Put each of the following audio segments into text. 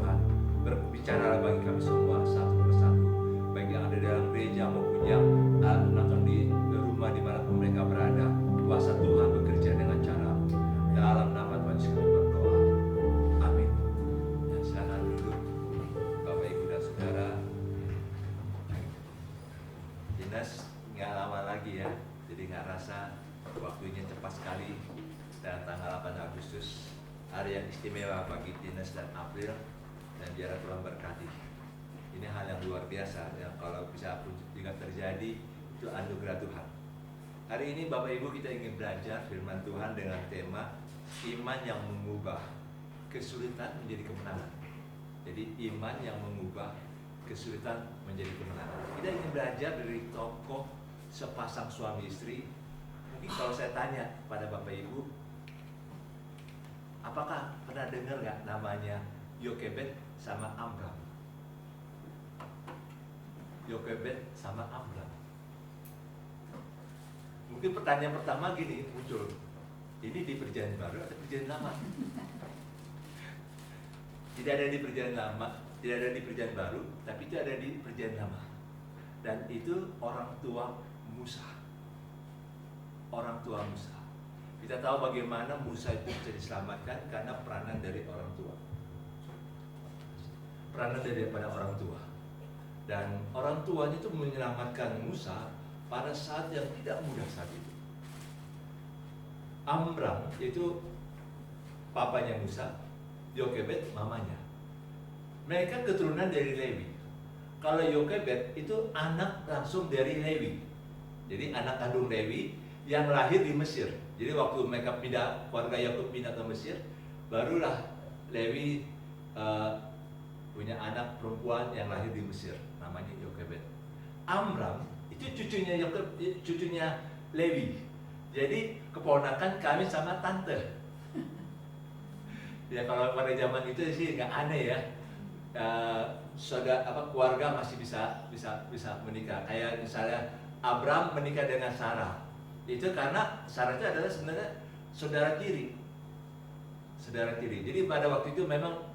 Tuhan. Berbicara bagi kami semua satu persatu, baik yang ada dalam gereja maupun yang nonton di rumah dimanapun mereka berada. Kuasa Tuhan bekerja dengan cara dalam nama Tuhan Yesus kami berdoa. Amin. Dan silakan duduk Bapak Ibu dan Saudara. Dinas nggak lama lagi ya, jadi nggak rasa waktunya cepat sekali. Dan tanggal 8 Agustus hari yang istimewa bagi Dinas dan April, dan biar Tuhan berkati. Ini hal yang luar biasa yang kalau bisa pun juga terjadi, itu anugerah Tuhan. Hari ini Bapak Ibu kita ingin belajar firman Tuhan dengan tema iman yang mengubah kesulitan menjadi kemenangan. Jadi iman yang mengubah kesulitan menjadi kemenangan. Kita ingin belajar dari tokoh sepasang suami istri. Mungkin kalau saya tanya pada Bapak Ibu, apakah pernah dengar nggak namanya Yokebed sama Amram? Yokebed sama Amram. Mungkin pertanyaan pertama gini muncul, ini di Perjanjian Baru atau Perjanjian Lama? Tidak ada di Perjanjian Lama, tidak ada di Perjanjian Baru, tapi itu ada di Perjanjian Lama. Dan itu orang tua Musa. Orang tua Musa. Kita tahu bagaimana Musa itu bisa diselamatkan karena peranan dari orang tua. Peranan daripada orang tua. Dan orang tuanya itu menyelamatkan Musa pada saat yang tidak mudah saat itu. Amram itu papanya Musa, Yokebed mamanya. Mereka keturunan dari Lewi. Kalau Yokebed itu anak langsung dari Lewi. Jadi anak kandung Lewi yang lahir di Mesir. Jadi waktu mereka pindah, keluarga Yakub pindah ke Mesir, barulah Lewi punya anak perempuan yang lahir di Mesir, namanya Yokebed. Amram itu cucunya Lewi. Jadi keponakan kami sama tante. Ya kalau pada zaman itu sih nggak aneh ya. Keluarga masih bisa menikah. Kayak misalnya Abram menikah dengan Sarah. Itu karena Sarah itu adalah sebenarnya saudara tiri. Saudara tiri. Jadi pada waktu itu memang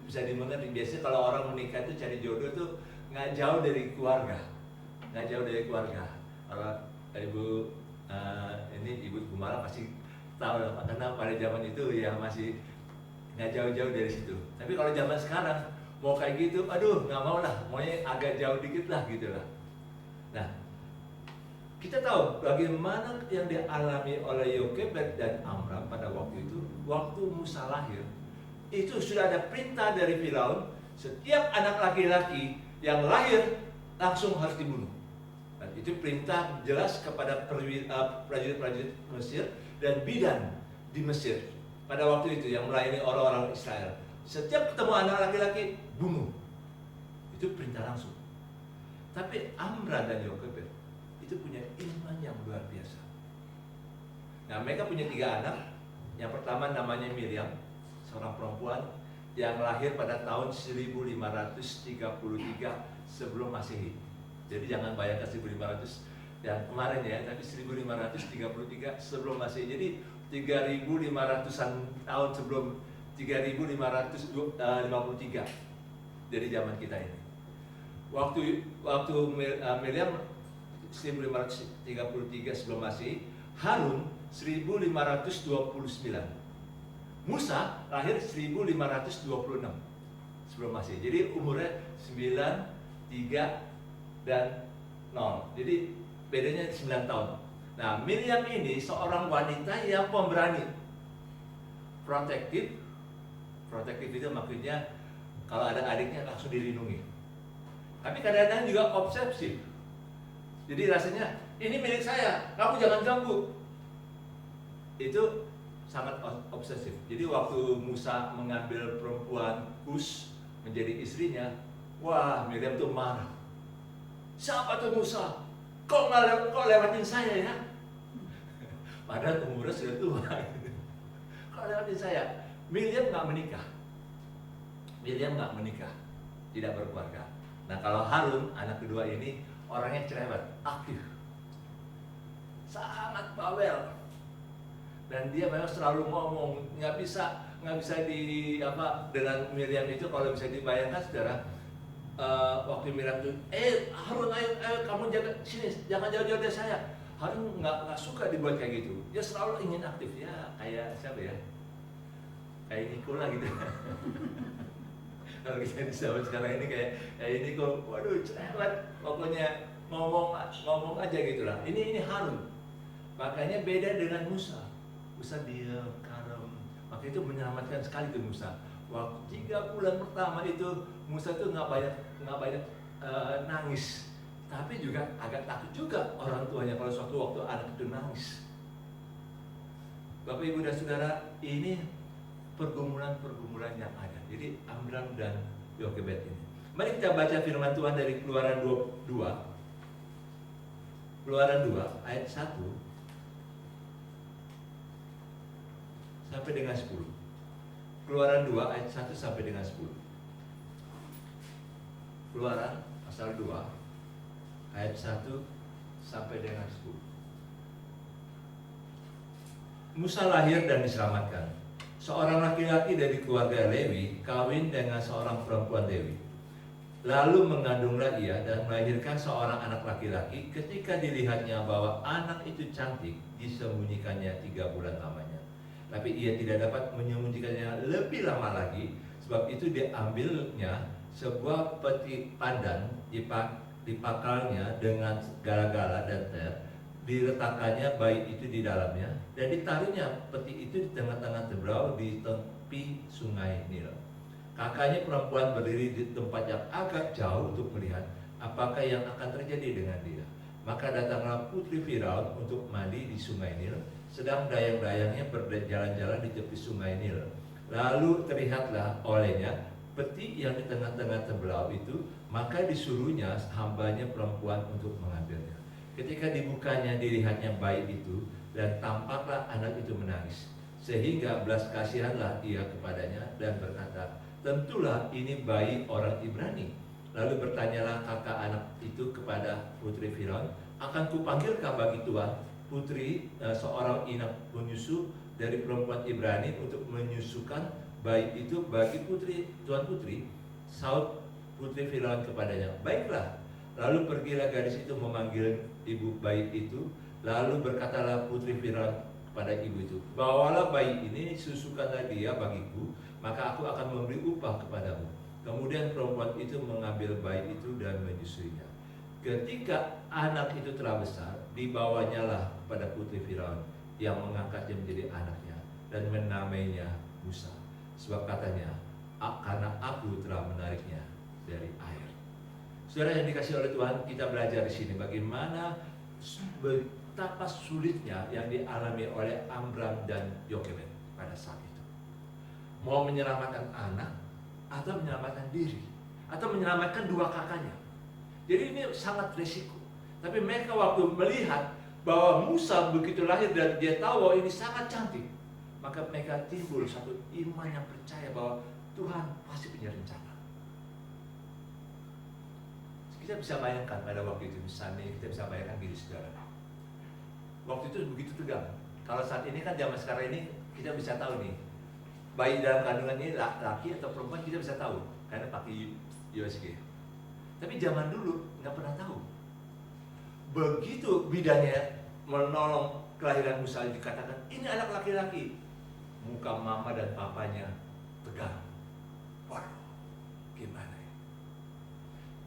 bisa dimengerti. Biasanya kalau orang menikah itu cari jodoh itu nggak jauh dari keluarga. Nggak jauh dari keluarga. Kalau ibu ibu Gumara pasti tahu lah, karena pada zaman itu ya masih nggak jauh-jauh dari situ. Tapi kalau zaman sekarang mau kayak gitu, aduh nggak mau lah, maunya agak jauh dikit lah gitu lah. Nah, kita tahu bagaimana yang dialami oleh Yokebed dan Amram pada waktu itu. Waktu Musa lahir, itu sudah ada perintah dari Firaun, setiap anak laki-laki yang lahir langsung harus dibunuh. Dan itu perintah jelas kepada prajurit-prajurit Mesir dan bidan di Mesir pada waktu itu yang melayani orang-orang Israel. Setiap ketemu anak laki-laki, bunuh. Itu perintah langsung. Tapi Amram dan Yokebed itu punya iman yang luar biasa. Nah, mereka punya 3 anak. Yang pertama namanya Miriam, seorang perempuan yang lahir pada tahun 1533 sebelum Masehi. Jadi jangan bayangkan 1500 yang kemarin ya, tapi 1533 sebelum Masehi. Jadi 3500-an tahun sebelum 3553 dari zaman kita ini. Waktu Miriam 1533 sebelum Masehi, Harun 1529. Musa lahir 1526 sebelum Masehi. Jadi umurnya 9, 3 dan 0. Jadi bedanya 9 tahun. Nah, Miriam ini seorang wanita yang pemberani. Protektif itu maksudnya kalau ada adiknya langsung dilindungi. Tapi kadang-kadang juga obsesif. Jadi rasanya ini milik saya, kamu jangan ganggu. Itu sangat obsesif. Jadi waktu Musa mengambil perempuan Kus menjadi istrinya, wah Miriam tuh marah. Siapa tuh Musa? Kok lewatin saya ya? Padahal umurnya sudah tua. Kok lewatin saya? Miriam nggak menikah, tidak berkeluarga. Nah kalau Harun anak kedua ini orangnya cerewet, aktif, sangat bawel, dan dia memang selalu ngomong, nggak bisa nggak bisa di apa dengan Miriam itu kalau bisa dibayangkan saudara. Waktu Miriam itu, Harun ayo kamu jaga sini, jangan jauh-jauh dari saya. Harun nggak suka dibuat kayak gitu. Dia selalu ingin aktif ya, kayak siapa ya? Kayak Nikola gitu. Kalau kita di zaman sekarang ini kayak ini kok, waduh cerewet, pokoknya ngomong aja gitulah. Ini Harun. Makanya beda dengan Musa. Musa diam, kalem. Maka itu menyelamatkan sekali tuh Musa. Waktu 3 bulan pertama itu Musa tuh nggak banyak nangis, tapi juga agak takut juga orang tuanya kalau suatu waktu anak itu nangis. Bapak Ibu dan Saudara, ini pergumulan yang ada. Jadi Amram dan Yokebed ini. Mari kita baca firman Tuhan dari Keluaran 2 ayat 1 sampai dengan 10. Keluaran 2 ayat 1 sampai dengan 10. Keluaran pasal 2 ayat 1 sampai dengan 10. Musa lahir dan diselamatkan. Seorang laki-laki dari keluarga Lewi kawin dengan seorang perempuan Lewi. Lalu mengandunglah ia dan melahirkan seorang anak laki-laki. Ketika dilihatnya bahwa anak itu cantik, disembunyikannya 3 bulan lamanya. Tapi ia tidak dapat menyembunyikannya lebih lama lagi. Sebab itu diambilnya sebuah peti pandan, dipakalnya dengan gala-gala dan ter, diletakkannya bayi itu di dalamnya, dan ditaruhnya peti itu di tengah-tengah tebrau di tepi sungai Nil. Kakaknya perempuan berdiri di tempat yang agak jauh untuk melihat apakah yang akan terjadi dengan dia. Maka datanglah putri Firaun untuk mandi di sungai Nil, sedang dayang-dayangnya berjalan-jalan di tepi sungai Nil. Lalu terlihatlah olehnya peti yang di tengah-tengah tebrau itu, maka disuruhnya hambanya perempuan untuk mengambilnya. Ketika dibukanya, dilihatnya bayi itu, dan tampaklah anak itu menangis. Sehingga belas kasihanlah ia kepadanya dan berkata, tentulah ini bayi orang Ibrani. Lalu bertanyalah kakak anak itu kepada putri Firaun, akan kupanggilkah bagi Tuhan putri seorang inak menyusu dari perempuan Ibrani untuk menyusukan bayi itu bagi putri tuan putri? Saud putri Firaun kepadanya, baiklah. Lalu pergilah gadis itu memanggil ibu bayi itu. Lalu berkatalah putri Firaun kepada ibu itu, bawalah bayi ini, susukanlah dia bagiku, maka aku akan memberi upah kepadamu. Kemudian perempuan itu mengambil bayi itu dan menyusuinya. Ketika anak itu telah besar, dibawanyalah kepada putri Firaun, yang mengangkatnya menjadi anaknya dan menamainya Musa. Sebab katanya, karena aku telah menariknya dari air. Saudara yang dikasih oleh Tuhan, kita belajar di sini bagaimana betapa sulitnya yang dialami oleh Amram dan Yokebed pada saat itu. Mau menyelamatkan anak, atau menyelamatkan diri, atau menyelamatkan 2 kakaknya. Jadi ini sangat risiko. Tapi mereka waktu melihat bahwa Musa begitu lahir dan dia tahu bahwa ini sangat cantik, maka mereka timbul satu iman yang percaya bahwa Tuhan pasti punya rencana. Kita bisa bayangkan pada waktu itu, misalnya kita bisa bayangkan diri saudara. Waktu itu begitu tegang. Kalau saat ini kan zaman sekarang ini kita bisa tahu nih, bayi dalam kandungan ini laki atau perempuan kita bisa tahu karena pakai USG. Tapi zaman dulu nggak pernah tahu. Begitu bidannya menolong kelahiran Musa, dikatakan ini anak laki-laki, muka mama dan papanya tegang. Waduh, gimana?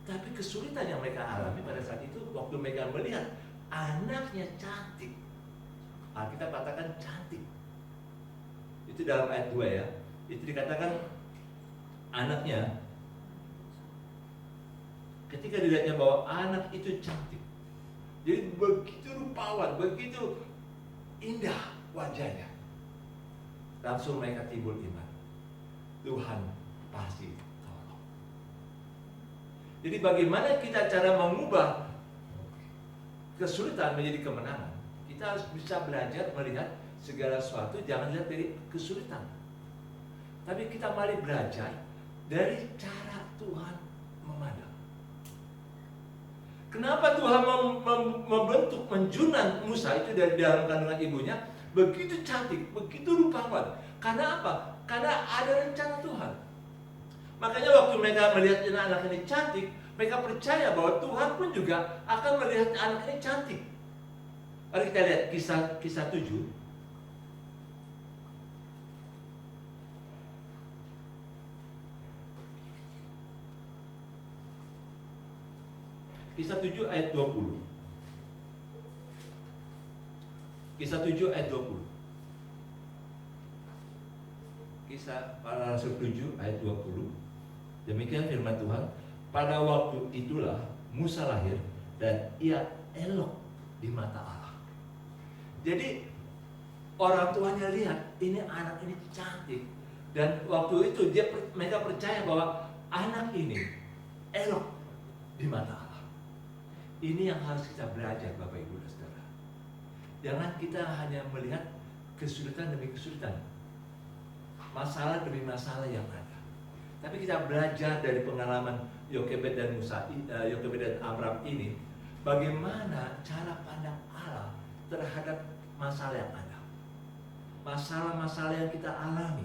Tapi kesulitan yang mereka alami pada saat itu, waktu mereka melihat anaknya cantik, kita katakan cantik. Itu dalam ayat 2 ya. Itu dikatakan anaknya, ketika dilihatnya bahwa anak itu cantik, jadi begitu rupawan, begitu indah wajahnya, langsung mereka timbul iman. Tuhan pasti. Jadi bagaimana kita cara mengubah kesulitan menjadi kemenangan? Kita harus bisa belajar melihat segala sesuatu, jangan lihat dari kesulitan. Tapi kita mari belajar dari cara Tuhan memandang. Kenapa Tuhan membentuk, menjunang Musa itu dari dalam kandungan ibunya begitu cantik, begitu rupawan? Karena apa? Karena ada rencana Tuhan. Makanya waktu mereka melihat anak ini cantik, mereka percaya bahwa Tuhan pun juga akan melihat anak ini cantik. Mari kita lihat kisah 7. Kisah 7 ayat 20. Kisah 7 ayat 20. Kisah para Rasul 7 ayat 20. Demikian firman Tuhan. Pada waktu itulah Musa lahir dan ia elok di mata Allah. Jadi orang tuanya lihat ini anak ini cantik, dan waktu itu mereka percaya bahwa anak ini elok di mata Allah. Ini yang harus kita belajar, Bapak Ibu dan Saudara. Jangan kita hanya melihat kesulitan demi kesulitan, masalah demi masalah yang ada. Tapi kita belajar dari pengalaman Yokebed dan Amram ini, bagaimana cara pandang Allah terhadap masalah yang ada, masalah-masalah yang kita alami.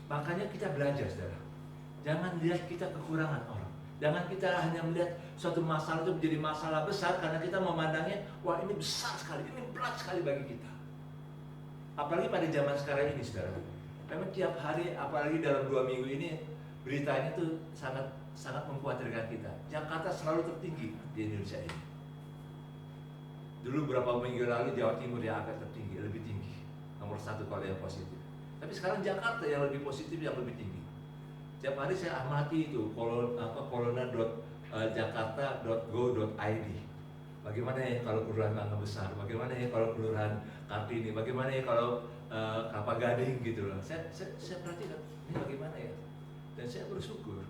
Makanya kita belajar, Saudara. Jangan lihat kita kekurangan orang. Jangan kita hanya melihat suatu masalah itu menjadi masalah besar karena kita memandangnya, wah ini besar sekali, ini berat sekali bagi kita. Apalagi pada zaman sekarang ini, Saudara. Memang tiap hari, apalagi dalam 2 minggu ini, beritanya tuh sangat mengkhawatirkan kita. Jakarta selalu tertinggi di Indonesia ini. Dulu beberapa minggu lalu Jawa Timur yang agak tertinggi, lebih tinggi, nomor 1 kalau yang positif. Tapi sekarang Jakarta yang lebih positif, yang lebih tinggi. Tiap hari saya amati itu corona.jakarta.go.id. Bagaimana ya kalau kelurahan Mangga Besar? Bagaimana ya kalau kelurahan Kartini? Bagaimana ya kalau Kelapa Gading gitu loh. Saya perhatikan ini bagaimana ya? Dan saya bersyukur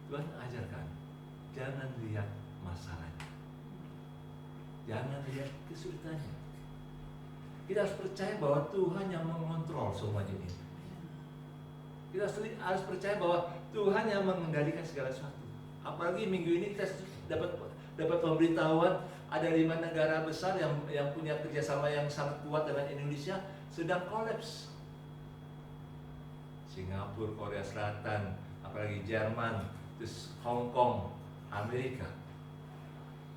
Tuhan ajarkan, jangan lihat masalahnya, jangan lihat kesulitannya. Kita harus percaya bahwa Tuhan yang mengontrol semuanya ini. Kita harus percaya bahwa Tuhan yang mengendalikan segala sesuatu. Apalagi minggu ini kita dapat pemberitahuan ada 5 negara besar yang punya kerjasama yang sangat kuat dengan Indonesia sedang kolaps. Singapura, Korea Selatan, apalagi Jerman, terus Hong Kong, Amerika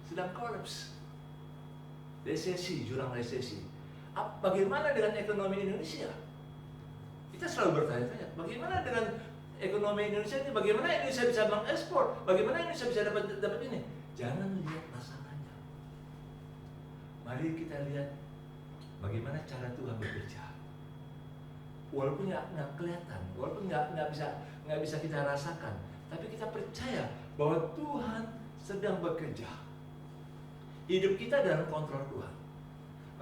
sedang kolaps. Resesi, jurang resesi. Bagaimana dengan ekonomi Indonesia? Kita selalu bertanya-tanya, bagaimana dengan ekonomi Indonesia ini? Bagaimana Indonesia bisa mengekspor? Bagaimana Indonesia bisa dapat ini? Jangan lihat masalahnya. Mari kita lihat bagaimana cara Tuhan bekerja. Walaupun nggak kelihatan, walaupun nggak bisa kita rasakan, tapi kita percaya bahwa Tuhan sedang bekerja. Hidup kita dalam kontrol Tuhan.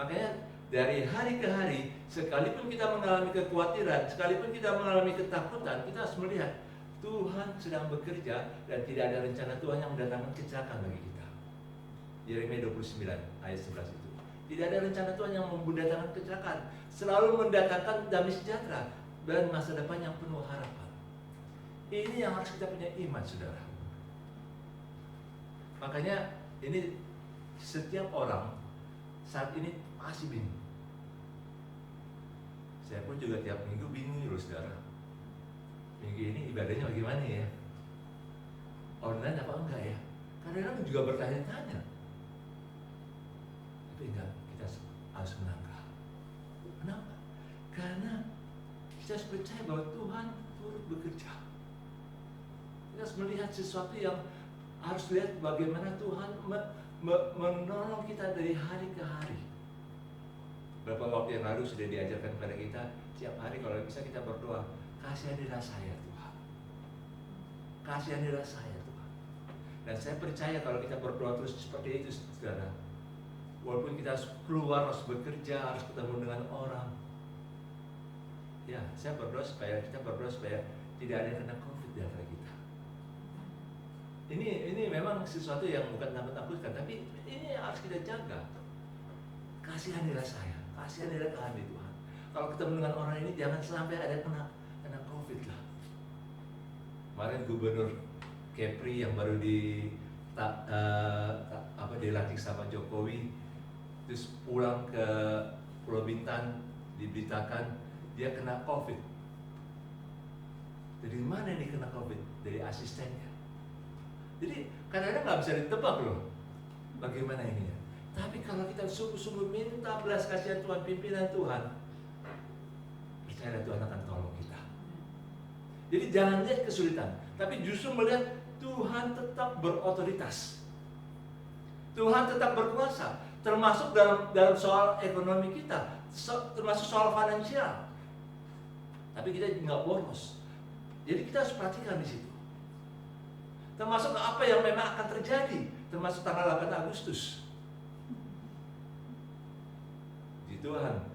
Makanya dari hari ke hari, sekalipun kita mengalami kekhawatiran, sekalipun kita mengalami ketakutan, kita harus melihat Tuhan sedang bekerja dan tidak ada rencana Tuhan yang mendatangkan kecelakaan bagi kita. Yeremia 29 ayat 11 itu. Tidak ada rencana Tuhan yang mendatangkan kecelakaan, selalu mendatangkan damai sejahtera dan masa depan yang penuh harapan. Ini yang harus kita punya iman, Saudara. Makanya ini setiap orang saat ini masih bingung. Saya pun juga tiap minggu bingung loh, Saudara. Minggu ini ibadahnya bagaimana ya? Online apa enggak ya? Kadang-kadang juga bertanya-tanya. Tapi enggak, kita harus melangkah. Kenapa? Karena kita harus percaya bahwa Tuhan turut bekerja. Kita harus melihat sesuatu yang harus lihat bagaimana Tuhan menolong kita dari hari ke hari. Beberapa waktu yang lalu sudah diajarkan kepada kita, tiap hari kalau bisa kita berdoa, kasihanilah saya Tuhan, kasihanilah saya Tuhan. Dan saya percaya kalau kita berdoa terus seperti itu, Saudara, walaupun kita harus keluar, harus bekerja, harus ketemu dengan orang, ya saya berdoa supaya tidak ada yang kena COVID di antara kita. Ini memang sesuatu yang bukan nakut-nakutkan, tapi ini harus kita jaga. Kasihanilah saya, kasihanilah kami Tuhan. Kalau ketemu dengan orang ini jangan sampai ada kena COVID lah. Kemarin Gubernur Kepri yang baru dilantik sama Jokowi, terus pulang ke Pulau Bintan, diberitakan dia kena COVID. Dari mana ini kena COVID? Dari asistennya. Jadi kadang-kadang nggak bisa ditebak loh bagaimana ini ya. Tapi kalau kita sungguh-sungguh minta belas kasihan Tuhan, pimpinan Tuhan, percayalah Tuhan akan tolong kita. Jadi jangan lihat kesulitan, tapi justru melihat Tuhan tetap berotoritas. Tuhan tetap berkuasa, termasuk dalam soal ekonomi kita, termasuk soal finansial. Tapi kita nggak boros. Jadi kita harus perhatikan di situ. Termasuk apa yang memang akan terjadi, termasuk tanggal 8 Agustus. Di Tuhan,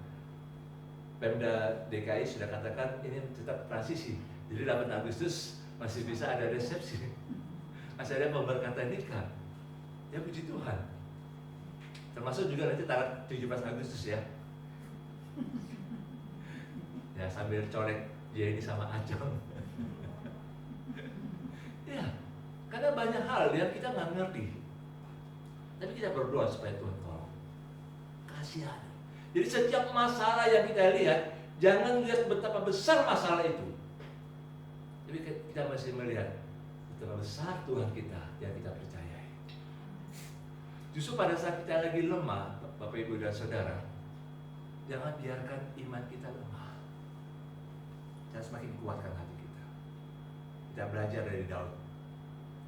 Pemda DKI sudah katakan ini tetap transisi. Jadi 8 Agustus masih bisa ada resepsi, masih ada pemberkatan nikah. Ya puji Tuhan. Termasuk juga nanti tanggal 17 Agustus ya. Ya sambil colek Jenny sama Ajeng. Ya, karena banyak hal yang kita nggak ngerti. Tapi kita berdoa supaya Tuhan tolong. Kasihan. Jadi setiap masalah yang kita lihat, jangan lihat betapa besar masalah itu. Tapi kita masih melihat betapa besar Tuhan kita yang kita percayai. Justru pada saat kita lagi lemah, Bapak Ibu dan Saudara, jangan biarkan iman kita lemah. Kita semakin kuatkan hati kita. Kita belajar dari Daud.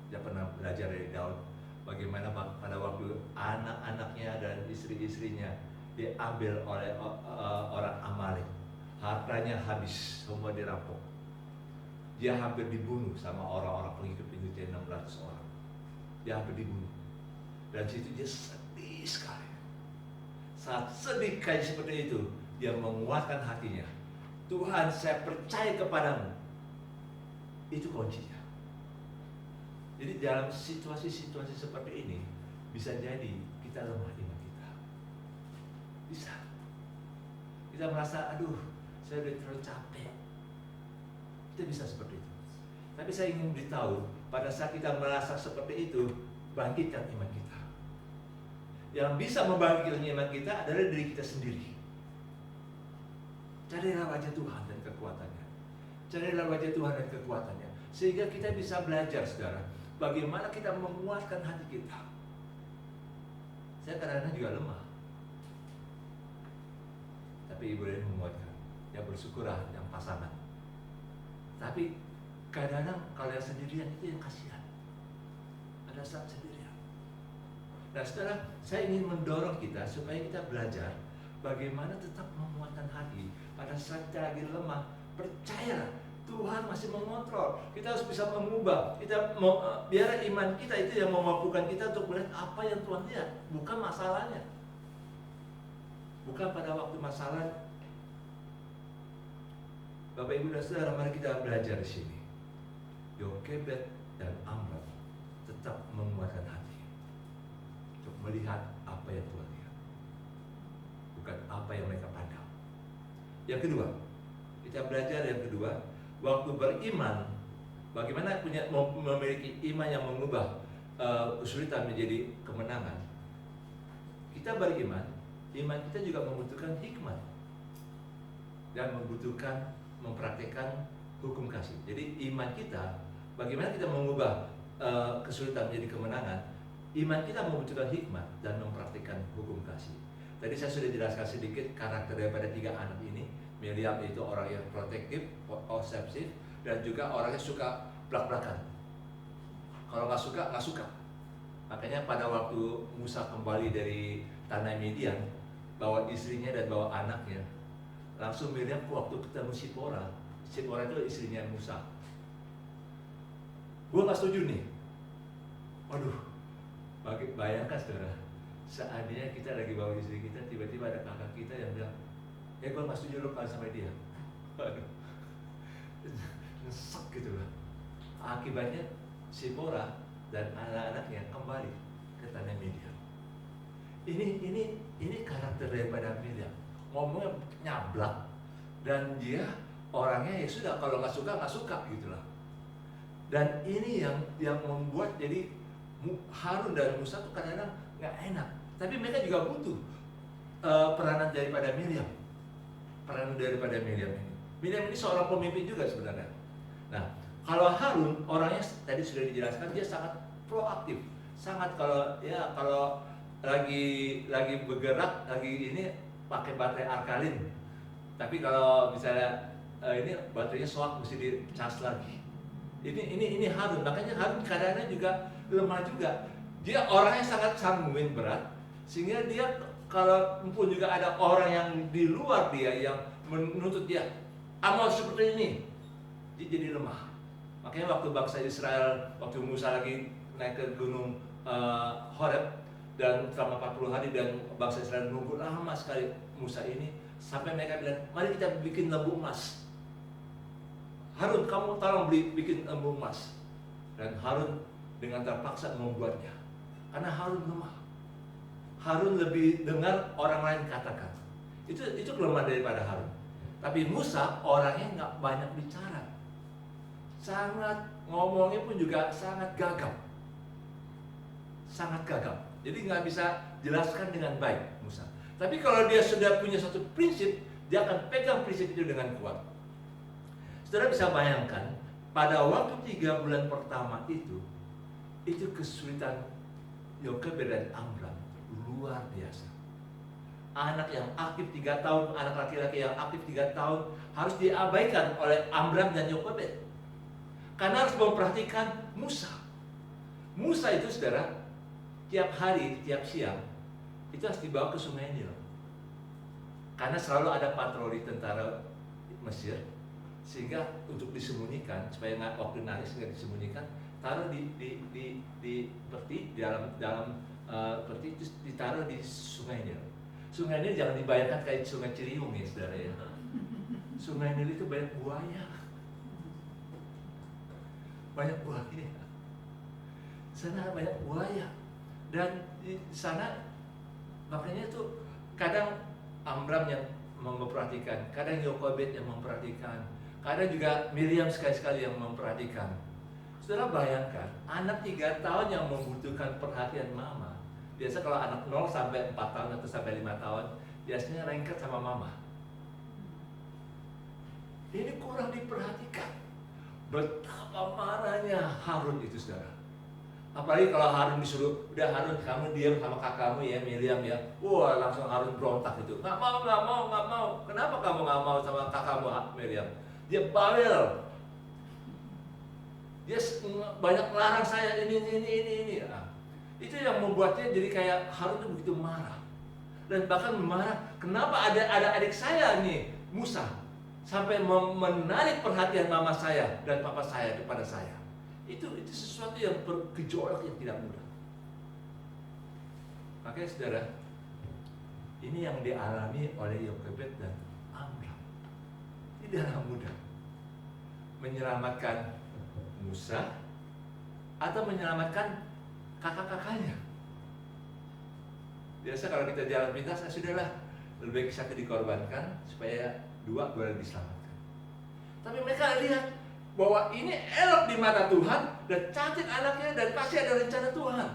Kita pernah belajar dari Daud bagaimana pada waktu anak-anaknya dan istri-istrinya diambil oleh orang Amalek, hartanya habis, semua dirampok. Dia hampir dibunuh sama orang-orang pengikut-pengikutnya 600 orang. Dia hampir dibunuh. Dan situ dia sedih sekali. Saat sedih kayak seperti itu, dia menguatkan hatinya. Tuhan, saya percaya kepadamu. Itu kuncinya. Jadi dalam situasi-situasi seperti ini, bisa jadi kita lemah iman kita. Bisa. Kita merasa, aduh, saya udah terlalu capek. Kita bisa seperti itu. Tapi saya ingin beritahu, pada saat kita merasa seperti itu, bangkitkan iman kita. Yang bisa membangkitkan iman kita adalah diri kita sendiri. Carilah wajah Tuhan dan kekuatannya. Carilah wajah Tuhan dan kekuatannya. Sehingga kita bisa belajar, saudara, bagaimana kita menguatkan hati kita. Saya kadang-kadang juga lemah. Tapi Ibu Reni menguatkan. Ya bersyukurlah yang pasangan. Tapi kadang-kadang kalau yang sendirian itu yang kasihan. Ada saat sendirian. Nah saudara, saya ingin mendorong kita supaya kita belajar bagaimana tetap menguatkan hati. Pada saat kita lagi lemah, percayalah Tuhan masih mengontrol. Kita harus bisa mengubah. Biar iman kita itu yang memampukan kita untuk melihat apa yang Tuhan lihat, bukan masalahnya. Bukan pada waktu masalah. Bapak Ibu dan Saudara, mari kita belajar di sini. Yokebed dan Amram tetap menguatkan hati untuk melihat apa yang Tuhan lihat, bukan apa yang mereka pandang. Yang kedua, kita belajar yang kedua, waktu beriman, bagaimana memiliki iman yang mengubah kesulitan menjadi kemenangan. Kita beriman, iman kita juga membutuhkan hikmat dan membutuhkan mempraktikkan hukum kasih. Jadi iman kita, bagaimana kita mengubah kesulitan menjadi kemenangan, iman kita membutuhkan hikmat dan mempraktikkan hukum kasih. Tadi saya sudah jelaskan sedikit karakter daripada 3 anak ini. Miriam itu orang yang protektif, posesif, dan juga orangnya suka belak-belakan. Kalau nggak suka, nggak suka. Makanya pada waktu Musa kembali dari tanah Midian, bawa istrinya dan bawa anaknya, langsung Miriam waktu ketemu Sipora itu istrinya Musa. Gue nggak setuju nih. Waduh, bayangkan saudara, seandainya kita lagi bawa istri kita, tiba-tiba ada kakak kita yang bilang, ya gue nggak setuju lo kalau sama dia. Waduh, nyesek gitu lah. Akibatnya Sipora dan anak-anaknya kembali ke tanah Midian. Ini karakter daripada Miriam. Ngomongnya nyablak, dan dia orangnya ya sudah, kalau nggak suka gitulah. Dan ini yang membuat jadi Harun dan Musa tuh kadang-kadang nggak enak. Tapi mereka juga butuh peranan daripada Miriam. Peranan daripada Miriam ini. Miriam ini seorang pemimpin juga sebenarnya. Nah, Kalau Harun orangnya tadi sudah dijelaskan, dia sangat proaktif, sangat kalau lagi bergerak, lagi ini pakai baterai alkalin. Tapi kalau misalnya ini baterainya soak, mesti dicas lagi. Ini Harun, makanya Harun kadang-kadang juga lemah juga. Dia orangnya sangat sangguin berat, sehingga dia kalau pun juga ada orang yang di luar dia yang menuntut dia amal seperti ini, dia jadi lemah. Makanya waktu bangsa Israel, waktu Musa lagi naik ke gunung Horeb dan selama 40 hari dan bangsa Israel menunggu lama sekali Musa ini, sampai mereka bilang, mari kita bikin lembu emas. Harun, kamu tolong bikin lembu emas. Dan Harun dengan terpaksa membuatnya, karena Harun lemah. Harun lebih dengar orang lain katakan. Itu kelemahan daripada Harun. Tapi Musa orangnya nggak banyak bicara, sangat ngomongnya pun juga sangat gagap, jadi nggak bisa jelaskan dengan baik Musa. Tapi kalau dia sudah punya satu prinsip, dia akan pegang prinsip itu dengan kuat. Saudara bisa bayangkan pada waktu 3 bulan pertama itu kesulitan Yokebed dan Amram luar biasa. Anak yang aktif 3 tahun, anak laki-laki yang aktif 3 tahun harus diabaikan oleh Amram dan Yokebed, karena harus memperhatikan Musa. Musa itu saudara, tiap hari, tiap siang itu harus dibawa ke Sungai Nil, karena selalu ada patroli tentara Mesir, sehingga untuk disembunyikan supaya nggak waktu nangis nggak disembunyikan, taruh di peti dalam peti, itu ditaruh di Sungai Nil. Sungai Nil jangan dibayangkan kayak Sungai Ciliwung ya saudara ya. Sungai Nil itu banyak buaya. Di sana banyak buaya, dan di sana makanya itu kadang Amram yang memperhatikan, kadang Yokebed yang memperhatikan, kadang juga Miriam sekali-sekali yang memperhatikan. Saudara bayangkan, anak 3 tahun yang membutuhkan perhatian mama. Biasa kalau anak 0 sampai 4 tahun atau sampai 5 tahun, biasanya lengket sama mama. Ini kurang diperhatikan. Betapa marahnya Harun itu saudara. Apalagi kalau Harun disuruh, udah Harun kamu diam sama kakakmu ya, Miriam ya. Wah langsung Harun berontak itu. Nggak mau. Kenapa kamu nggak mau sama kakakmu Miriam? Dia bawel. Dia banyak larang saya ini. Itu yang membuatnya jadi kayak Harun itu begitu marah. Dan bahkan marah, kenapa ada adik saya nih, Musa, sampai menarik perhatian mama saya dan papa saya kepada saya. Itu sesuatu yang bergejolak yang tidak mudah. Makanya saudara, ini yang dialami oleh Yokebed dan Amram. Tidaklah mudah menyelamatkan Musa atau menyelamatkan kakak-kakaknya. Biasa kalau kita jalan pintas, sudahlah, lebih baik satu dikorbankan supaya 2 boleh diselamatkan. Tapi mereka lihat bahwa ini elok di mata Tuhan dan cantik anaknya dan pasti ada rencana Tuhan.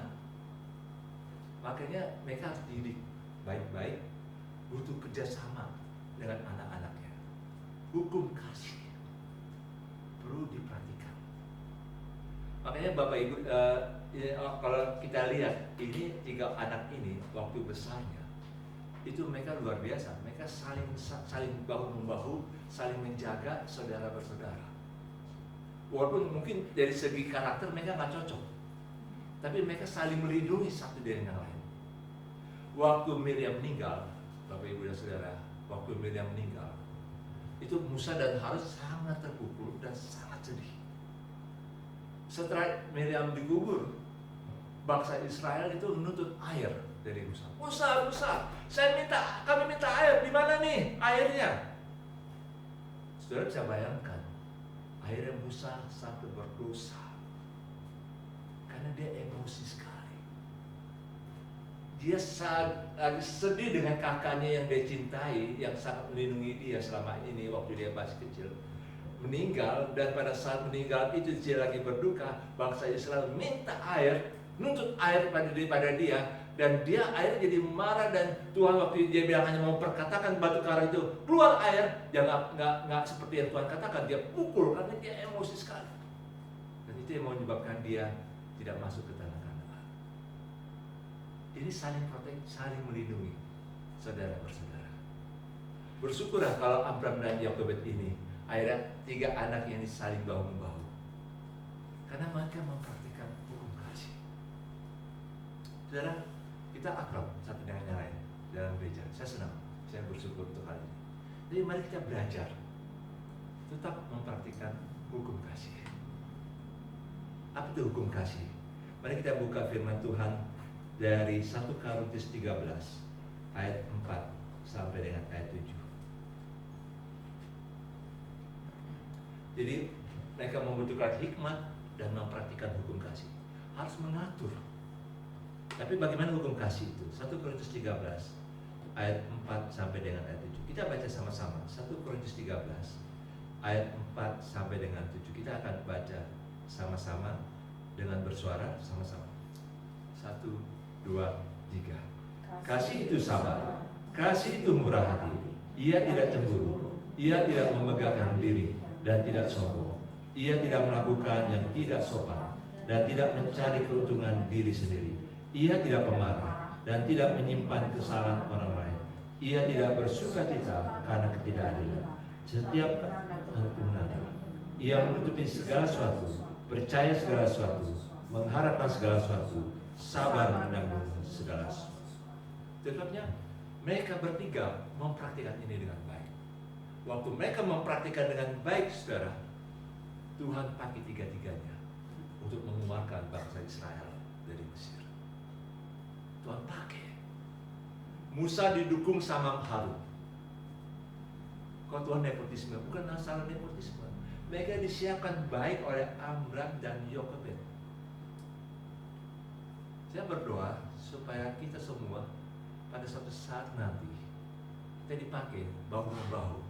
Makanya mereka harus didik baik-baik, butuh kerjasama dengan anak-anaknya. Hukum kasih perlu diperhatikan. Makanya Bapak Ibu, kalau kita lihat ini 3 anak ini waktu besarnya itu mereka luar biasa. Mereka saling bahu membahu, saling menjaga saudara bersaudara. Walaupun mungkin dari segi karakter mereka nggak cocok, tapi mereka saling melindungi satu dari yang lain. Waktu Miriam meninggal, Bapak Ibu dan Saudara, waktu Miriam meninggal, itu Musa dan Harun sangat terpukul dan sangat sedih. Setelah Miriam dikubur, bangsa Israel itu menuntut air dari Musa. Musa, kami minta air. Di mana nih airnya? Saudara bisa bayangkan, akhirnya Musa sampai berdosa karena dia emosi sekali. Dia lagi sedih dengan kakaknya yang dia cintai, yang sangat melindungi dia selama ini waktu dia masih kecil, meninggal. Dan pada saat meninggal itu dia lagi berduka. Bangsa Israel minta air, nuntut air pada dia, dan dia akhirnya jadi marah. Dan Tuhan waktu dia bilang hanya mau perkatakan batu karang itu keluar air, dia nggak seperti yang Tuhan katakan, dia pukul karena dia emosi sekali. itu yang menyebabkan dia tidak masuk ke tanah Kanaan. Ini saling protek, saling melindungi saudara-bersaudara. Bersyukurlah kalau Abram dan Yokebed ini akhirnya 3 anak ini saling bahu-membahu, karena mereka mempraktikkan hukum kasih. Saudara, kita akrab satu dengan yang lain dalam gereja. Saya senang, saya bersyukur untuk hal ini. Jadi mari kita belajar tetap mempraktikkan hukum kasih. Apa itu hukum kasih? Mari kita buka firman Tuhan dari 1 Korintus 13 ayat 4 sampai dengan ayat 7. Jadi mereka membutuhkan hikmat dan mempraktikkan hukum kasih. Harus mengatur. Tapi bagaimana hukum kasih itu? 1 Korintus 13 ayat 4 sampai dengan ayat 7. Kita baca sama-sama. 1 Korintus 13 ayat 4 sampai dengan 7. Kita akan baca sama-sama dengan bersuara sama-sama. 1, 2, 3. Kasih itu sabar. Kasih itu murah hati. Ia tidak cemburu. Ia tidak memegahkan diri dan tidak sombong. Ia tidak melakukan yang tidak sopan dan tidak mencari keuntungan diri sendiri. Ia tidak pemarah dan tidak menyimpan kesalahan orang lain. Ia tidak bersukacita karena ketidakadilan. Setiap kebenaran. Ia menutupi segala sesuatu, percaya segala sesuatu, mengharapkan segala sesuatu, sabar menanggung segala sesuatu. Tetapnya mereka bertiga mempraktikkan ini dengan baik. Waktu mereka mempraktikkan dengan baik, saudara, Tuhan pakai tiga-tiganya untuk mengeluarkan bangsa Israel dari Mesir. Tuhan pakai. Musa didukung sama Harun. Kalau Tuhan nepotisme, bukan masalah nepotisme. Mereka disiapkan baik oleh Amram dan Yokebed. Saya berdoa supaya kita semua pada suatu saat nanti kita dipakai bahu-membahu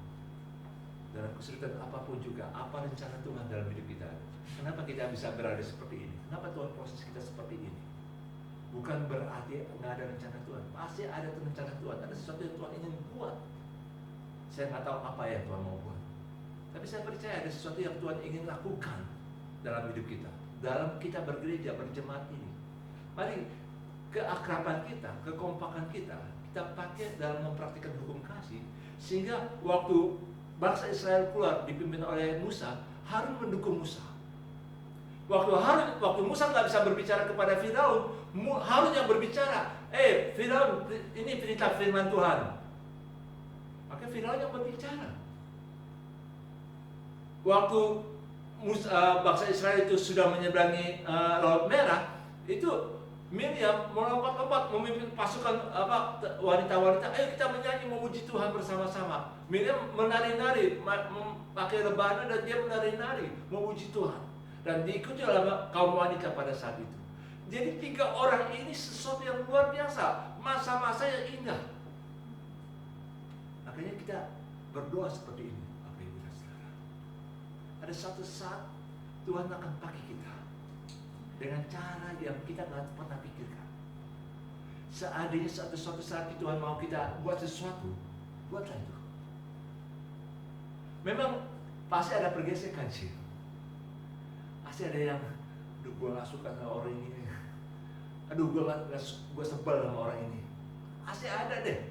dalam kesulitan apapun juga, apa rencana Tuhan dalam hidup kita. Kenapa kita bisa berada seperti ini? Kenapa Tuhan proses kita seperti ini? Bukan berarti nggak ada rencana Tuhan. Pasti ada rencana Tuhan. Ada sesuatu yang Tuhan ingin buat. Saya nggak tahu apa yang Tuhan mau buat. Tapi saya percaya ada sesuatu yang Tuhan ingin lakukan dalam hidup kita, dalam kita bergereja, berjemaat ini. Mari keakraban kita, kekompakan kita pakai dalam mempraktikkan hukum kasih, sehingga waktu bangsa Israel keluar dipimpin oleh Musa, Harun mendukung Musa. Waktu Musa nggak bisa berbicara kepada Firaun, Harun yang berbicara. Firaun, ini perintah firman Tuhan. Maka Firaun yang berbicara. Waktu bangsa Israel itu sudah menyeberangi Laut Merah, itu Miriam melompat-lompat memimpin pasukan wanita-wanita. Ayo kita menyanyi memuji Tuhan bersama-sama. Miriam menari-nari, pakai rebana dan dia menari-nari memuji Tuhan. Dan diikuti oleh kaum wanita pada saat itu. Jadi 3 orang ini sesuatu yang luar biasa, masa-masa yang indah. Makanya kita berdoa seperti ini. Ada suatu saat Tuhan akan pakai kita dengan cara yang kita nggak pernah pikirkan. Seandainya suatu saat Tuhan mau kita buat sesuatu, buatlah itu. Memang pasti ada pergesekan sih. Pasti ada yang, aduh gue gak suka sama orang ini, aduh gue sebel sama orang ini. Pasti ada deh,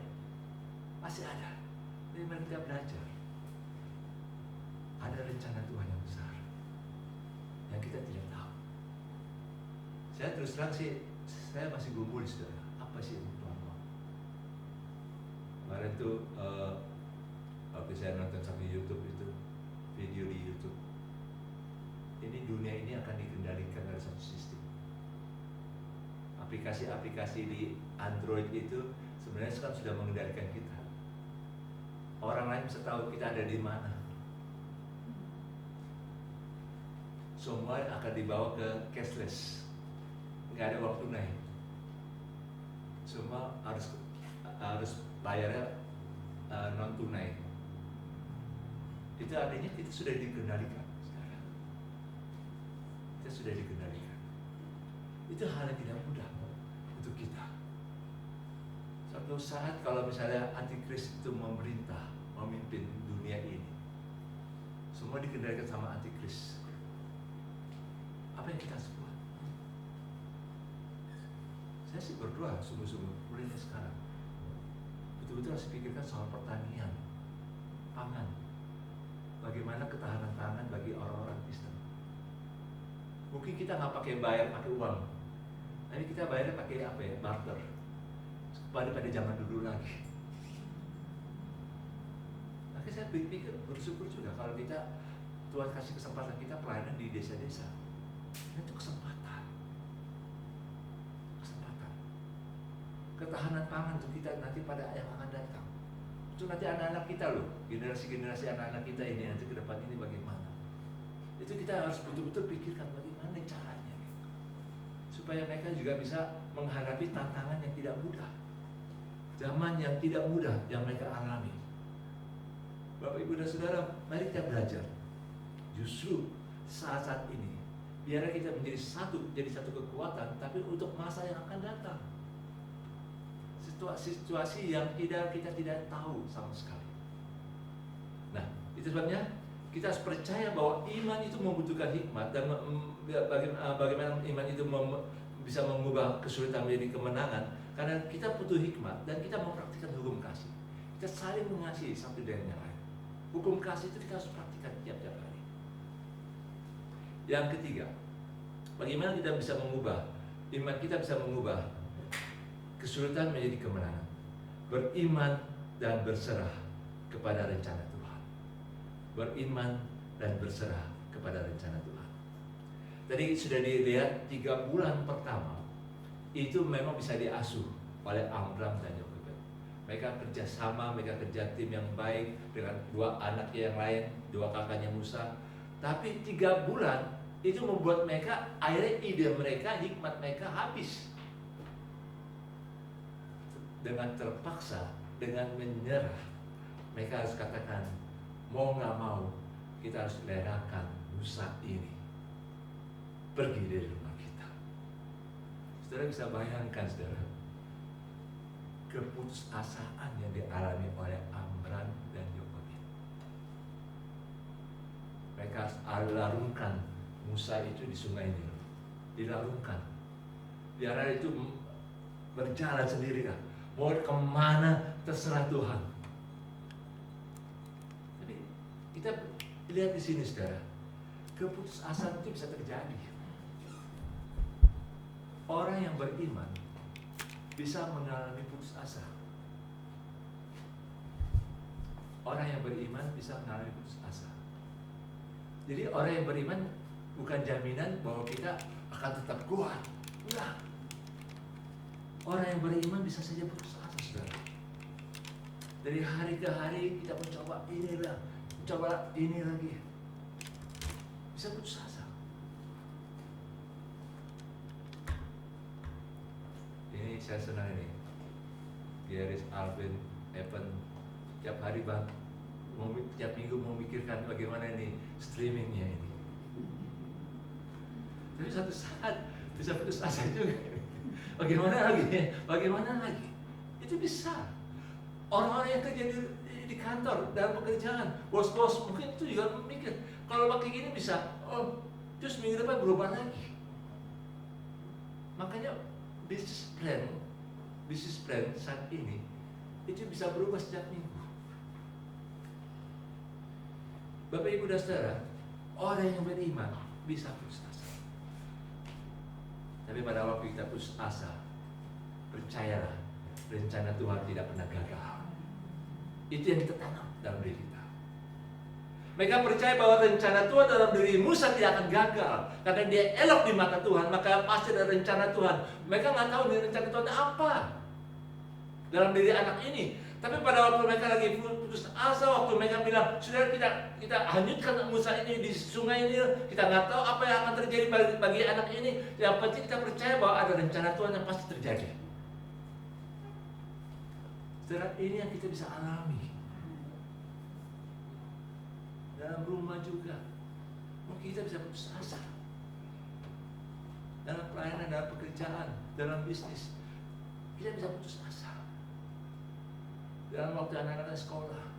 pasti ada. Jadi mari kita belajar. Ada rencana Tuhan yang besar yang kita tidak tahu. Saya terus terang sih, saya masih gugup, saudara. Apa sih yang Tuhan mau? Kemarin tuh waktu saya nonton satu YouTube itu, video di YouTube. Ini dunia ini akan dikendalikan oleh satu sistem. Aplikasi-aplikasi di Android itu sebenarnya sekarang sudah mengendalikan kita. Orang lain bisa tahu kita ada di mana. Semua akan dibawa ke cashless, nggak ada uang tunai. Semua harus bayarnya non tunai. Itu artinya kita sudah dikendalikan sekarang. Kita sudah dikendalikan. Itu hal yang tidak mudah untuk kita. Suatu saat kalau misalnya antikris itu memerintah, memimpin dunia ini, semua dikendalikan sama antikris. Apa apa yang kita harus buat? Saya sih berdoa sungguh-sungguh mulai sekarang betul-betul harus pikirkan soal pertanian, pangan. Bagaimana ketahanan pangan bagi orang-orang Kristen. Mungkin kita nggak bayar pakai uang, tapi kita bayarnya pakai apa ya, barter. Pada zaman dulu lagi. Makanya saya pikir bersyukur juga kalau kita Tuhan kasih kesempatan kita pelayanan di desa-desa. Itu kesempatan. Ketahanan pangan untuk kita nanti pada yang akan datang. Itu nanti anak-anak kita loh, generasi-generasi anak-anak kita ini nanti ke depan ini bagaimana. Itu kita harus betul-betul pikirkan bagaimana caranya gitu. Supaya mereka juga bisa menghadapi tantangan yang tidak mudah. Zaman yang tidak mudah yang mereka alami. Bapak, Ibu, dan Saudara, mari kita belajar. Justru saat-saat ini biar kita menjadi satu kekuatan, tapi untuk masa yang akan datang. Situasi yang kita tidak tahu sama sekali. Nah, itu sebabnya kita harus percaya bahwa iman itu membutuhkan hikmat dan bagaimana iman itu bisa mengubah kesulitan menjadi kemenangan. Karena kita butuh hikmat dan kita mempraktikkan hukum kasih. Kita saling mengasihi satu dengan yang lain. Hukum kasih itu kita harus praktikkan tiap-tiap hari. Yang ketiga, bagaimana kita bisa mengubah iman kita bisa mengubah kesulitan menjadi kemenangan. Beriman dan berserah kepada rencana Tuhan. Beriman dan berserah kepada rencana Tuhan. Tadi sudah dilihat 3 bulan pertama itu memang bisa diasuh oleh Amram dan Yokebed. Mereka kerjasama, mereka kerja tim yang baik dengan 2 anaknya yang lain, 2 kakaknya Musa. Tapi 3 bulan itu membuat mereka, akhirnya ide mereka, hikmat mereka habis. Dengan terpaksa, dengan menyerah, mereka harus katakan, mau gak mau kita harus lerahkan Musa ini pergi dari rumah kita. Saudara bisa bayangkan, saudara, keputusasaan yang dialami oleh Amram dan Yokebed. Mereka harus larungkan Musa itu di sungai Nil, dilarungkan, biar itu berjalan sendiri kan. Mau kemana terserah Tuhan. Tapi kita lihat di sini, saudara, keputusasaan itu bisa terjadi. Orang yang beriman bisa mengalami putus asa. Orang yang beriman bisa mengalami putus asa. Jadi orang yang beriman bukan jaminan bahwa kita akan tetap kuat. Enggak. Orang yang beriman bisa saja putus asa, saudara. Dari hari ke hari kita mencoba inilah, mencoba ini lagi. Bisa putus asa. Ini saya senang ini. Gary, Alvin, Evan, tiap hari tiap minggu memikirkan bagaimana ini streamingnya ini. Tapi satu saat bisa putus asa juga. Bagaimana lagi? Itu bisa. Orang-orang yang kerja di kantor, dalam pekerjaan, bos-bos mungkin itu juga mikir, kalau pakai gini bisa, terus minggu depan berubah lagi. Makanya bisnis plan saat ini itu bisa berubah setiap minggu. Bapak, Ibu, dan Saudara, orang yang beriman bisa putus asa. Tapi pada waktu kita putus asa, percayalah, rencana Tuhan tidak pernah gagal. Itu yang kita tanam dalam diri kita. Mereka percaya bahwa rencana Tuhan dalam diri Musa tidak akan gagal, karena dia elok di mata Tuhan, maka pasti ada rencana Tuhan. Mereka nggak tahu nih rencana Tuhan apa dalam diri anak ini. Tapi pada waktu mereka lagi putus asa, waktu mereka bilang, sudah kita hanyutkan Musa ini di sungai Nil, kita nggak tahu apa yang akan terjadi bagi anak ini. Yang penting kita percaya bahwa ada rencana Tuhan yang pasti terjadi. Saudara, ini yang kita bisa alami dalam rumah juga. Mungkin kita bisa putus asa dalam pelayanan, dalam pekerjaan, dalam bisnis. Kita bisa putus asa dalam waktu anak-anak sekolah.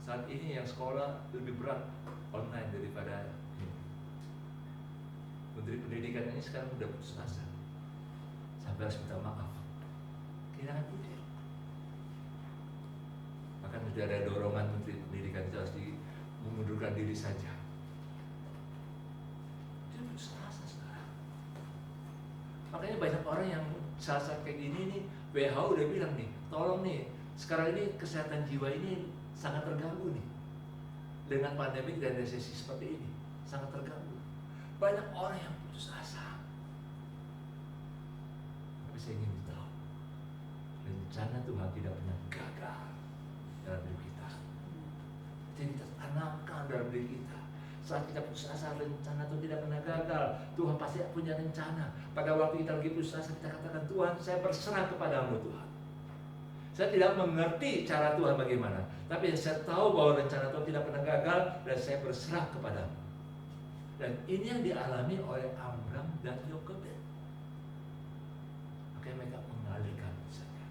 Saat ini yang sekolah lebih berat online daripada ini. pendidikan ini sekarang udah putus asa, sampai harus minta maaf, kehilangan ide. Bahkan sudah ada dorongan Menteri Pendidikan itu harus mengundurkan diri saja. Itu putus asa sekarang. Makanya banyak orang yang saat-saat kayak gini nih, WHO udah bilang nih, tolong nih, sekarang ini kesehatan jiwa ini sangat terganggu nih dengan pandemik dan resesi seperti ini, sangat terganggu. Banyak orang yang putus asa. Tapi saya ingin tahu, rencana Tuhan tidak pernah gagal dalam diri kita. Jadi kita tanamkan dalam diri kita. Saat kita putus asa, rencana Tuhan tidak pernah gagal. Tuhan pasti punya rencana. Pada waktu kita lagi putus asa, kita katakan, Tuhan, saya berserah kepadamu, Tuhan. Saya tidak mengerti cara Tuhan bagaimana, tapi saya tahu bahwa rencana Tuhan tidak pernah gagal dan saya berserah kepadamu. Dan ini yang dialami oleh Amram dan Yokebed. Makanya mereka mengalirkan saja.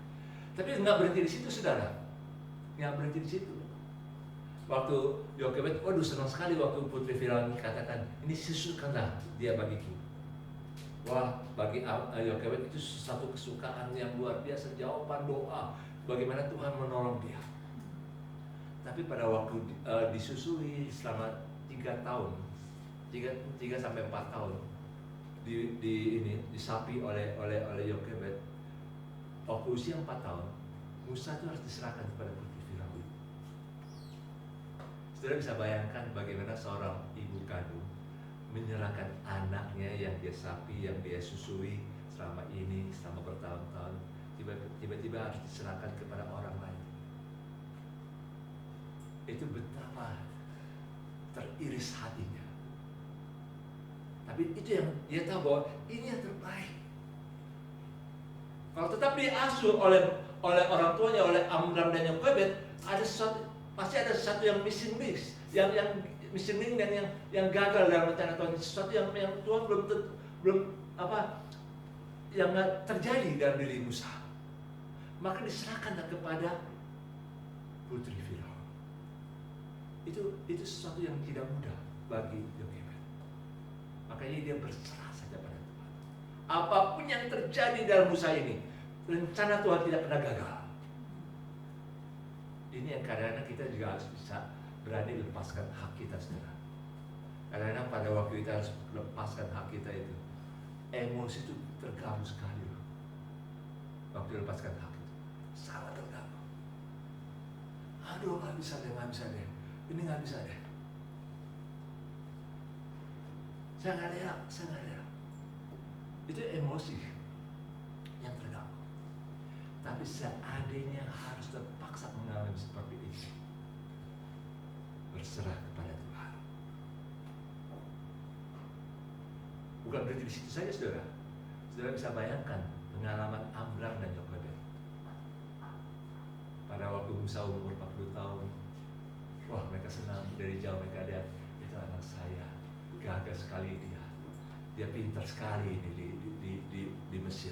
Tapi nggak berhenti di situ, saudara. Nggak berhenti di situ. Waktu Yokebed, waduh senang sekali waktu Putri Firaun katakan, ini susukanlah dia bagiku. Wah, bagi Yokebed itu satu kesukaan yang luar biasa, jawaban doa. Bagaimana Tuhan menolong dia. Tapi pada waktu disusui selama 3 tahun, 3 sampai 4 tahun disapi oleh Yokebed. Waktu usia 4 tahun, Musa itu harus diserahkan kepada Putri Firaun. Saudara bisa bayangkan bagaimana seorang ibu kandung menyerahkan anaknya yang dia sapi, yang dia susui selama bertahun-tahun, tiba-tiba harus diserahkan kepada orang lain. Itu betapa teriris hatinya. Tapi itu yang dia tahu bahwa ini yang terbaik. Kalau tetap diasuh oleh orang tuanya, oleh Amram dan Yokebed, pasti ada sesuatu yang missing link, yang missing link dan yang gagal dalam rencana Tuhan. Sesuatu yang Tuhan belum yang nggak terjadi dalam diri Musa. Maka diserahkanlah kepada Putri Firaun. Itu sesuatu yang tidak mudah bagi Yokebed. Makanya dia berserah saja pada Tuhan. Apapun yang terjadi dalam Musa ini, rencana Tuhan tidak pernah gagal. Ini yang kadang-kadang kita juga harus bisa berani lepaskan hak kita, saudara. Kadang-kadang pada waktu kita harus lepaskan hak kita itu, emosi itu terganggu sekali loh. Waktu lepaskan hak itu, sangat terganggu. Aduh, nggak bisa deh, ini nggak bisa deh. Saya nggak rela. Itu emosi yang terganggu. Tapi seandainya harus terpaksa mengalami seperti ini, berserah kepada Tuhan. Bukan berhenti di situ saja, saudara. Saudara bisa bayangkan pengalaman Amram dan Yokebed. Pada waktu Musa umur 40 tahun, wah mereka senang, dari jauh mereka lihat, itu anak saya, gagah sekali dia pintar sekali ini di Mesir.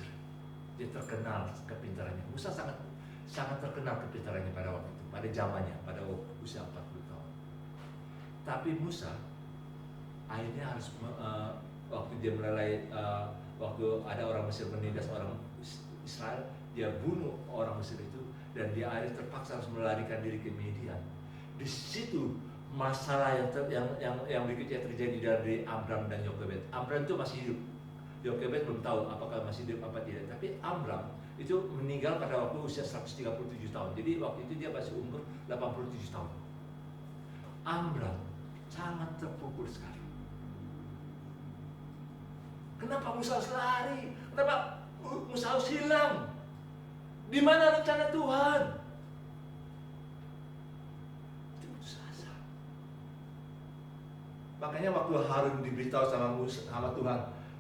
Dia terkenal kepintarannya. Musa sangat terkenal kepintarannya pada waktu itu, pada zamannya, pada usia 40 tahun. Tapi Musa akhirnya harus waktu dia waktu ada orang Mesir menindas orang Israel, dia bunuh orang Mesir itu dan dia akhirnya terpaksa harus melarikan diri ke Midian. Di situ masalah yang berikutnya terjadi dari Amram dan Yokebed. Amram itu masih hidup. Yokebed belum tahu apakah masih hidup apa tidak. Tapi Amram itu meninggal pada waktu usia 137 tahun. Jadi waktu itu dia masih umur 87 tahun. Amram sangat terpukul sekali. Kenapa Musa harus lari? Kenapa Musa harus hilang? Di mana rencana Tuhan? Makanya waktu Harun diberitahu sama Tuhan,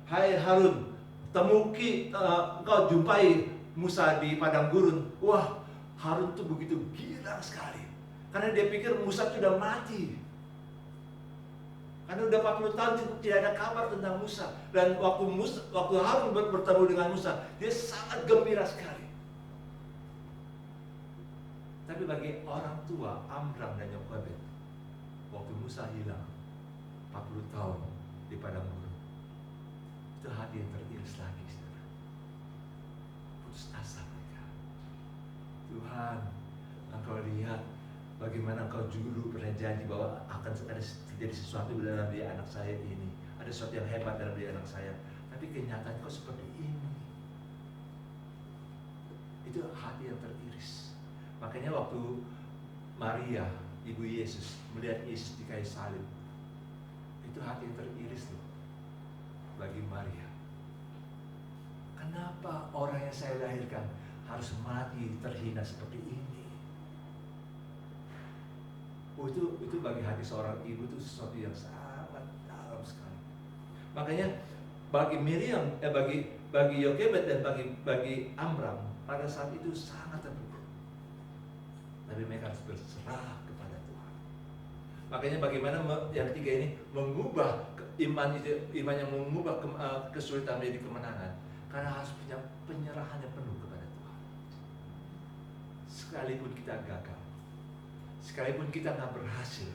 hai Harun, engkau jumpai Musa di padang gurun. Wah, Harun tuh begitu girang sekali, karena dia pikir Musa sudah mati. Karena udah 40 tahun tidak ada kabar tentang Musa. Dan waktu Harun bertemu dengan Musa, dia sangat gembira sekali. Tapi bagi orang tua Amram dan Yokebed, waktu Musa hilang 40 tahun di padang gurun, itu hati yang teriris lagi, saudara. Putus asa mereka. Tuhan, Engkau lihat bagaimana Engkau dulu pernah janji bahwa akan ada terjadi sesuatu dalam diri anak saya ini, ada sesuatu yang hebat dalam diri anak saya, tapi kenyataan Kau seperti ini. Itu hati yang teriris. Makanya waktu Maria, ibu Yesus, melihat Yesus di kayu salib, itu hati yang teriris loh bagi Maria. Kenapa orang yang saya lahirkan harus mati terhina seperti ini? Oh, itu bagi hati seorang ibu itu sesuatu yang sangat dalam sekali. Makanya bagi Miriam, bagi Yokebed dan bagi Amram pada saat itu sangat terpukul. Tapi mereka harus berserah kepada Tuhan. Makanya bagaimana yang ketiga ini mengubah iman yang mengubah kesulitan menjadi kemenangan. Karena harus punya penyerahan yang penuh kepada Tuhan. Sekalipun kita gagal, sekalipun kita nggak berhasil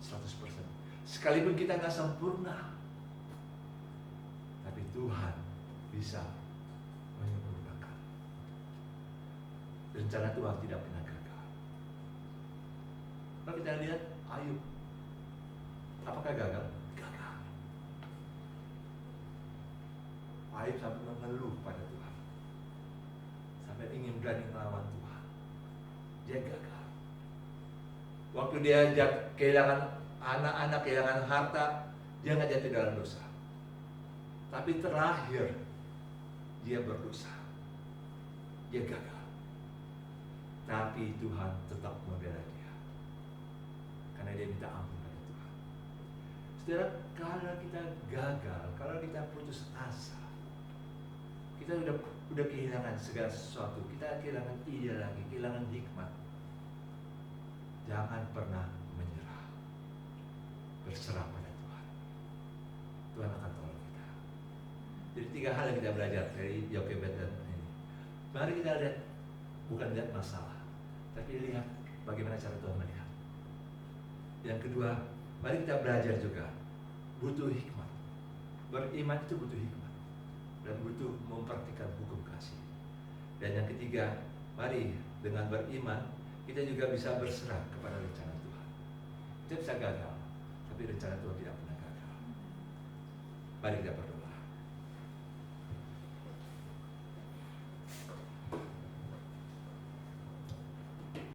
100%, sekalipun kita nggak sempurna, tapi Tuhan bisa menyempurnakan. Rencana Tuhan tidak pernah gagal. Kalau kita lihat Ayub, apakah gagal? Gagal. Ayub sampai mengeluh pada Tuhan, sampai ingin berani melawan Tuhan. Dia gagal. Waktu dia kehilangan anak-anak, kehilangan harta, dia nggak jatuh dalam dosa. Tapi terakhir dia berdosa, dia gagal. Tapi Tuhan tetap membela dia, karena dia minta ampun pada Tuhan. Saudara, kalau kita gagal, kalau kita putus asa, kita udah kehilangan segala sesuatu, kita kehilangan ide lagi, kehilangan hikmat. Jangan pernah menyerah, berserah pada Tuhan. Tuhan akan tolong kita. Jadi 3 hal yang kita belajar dari Yokebed dan ini. Mari kita lihat, bukan lihat masalah, tapi lihat bagaimana cara Tuhan melihat. Yang kedua, mari kita belajar juga, butuh hikmat. Beriman itu butuh hikmat dan butuh mempraktikkan hukum kasih. Dan yang ketiga, mari dengan beriman kita juga bisa berserah kepada rencana Tuhan. Kita bisa gagal, tapi rencana Tuhan tidak pernah gagal. Mari kita berdoa.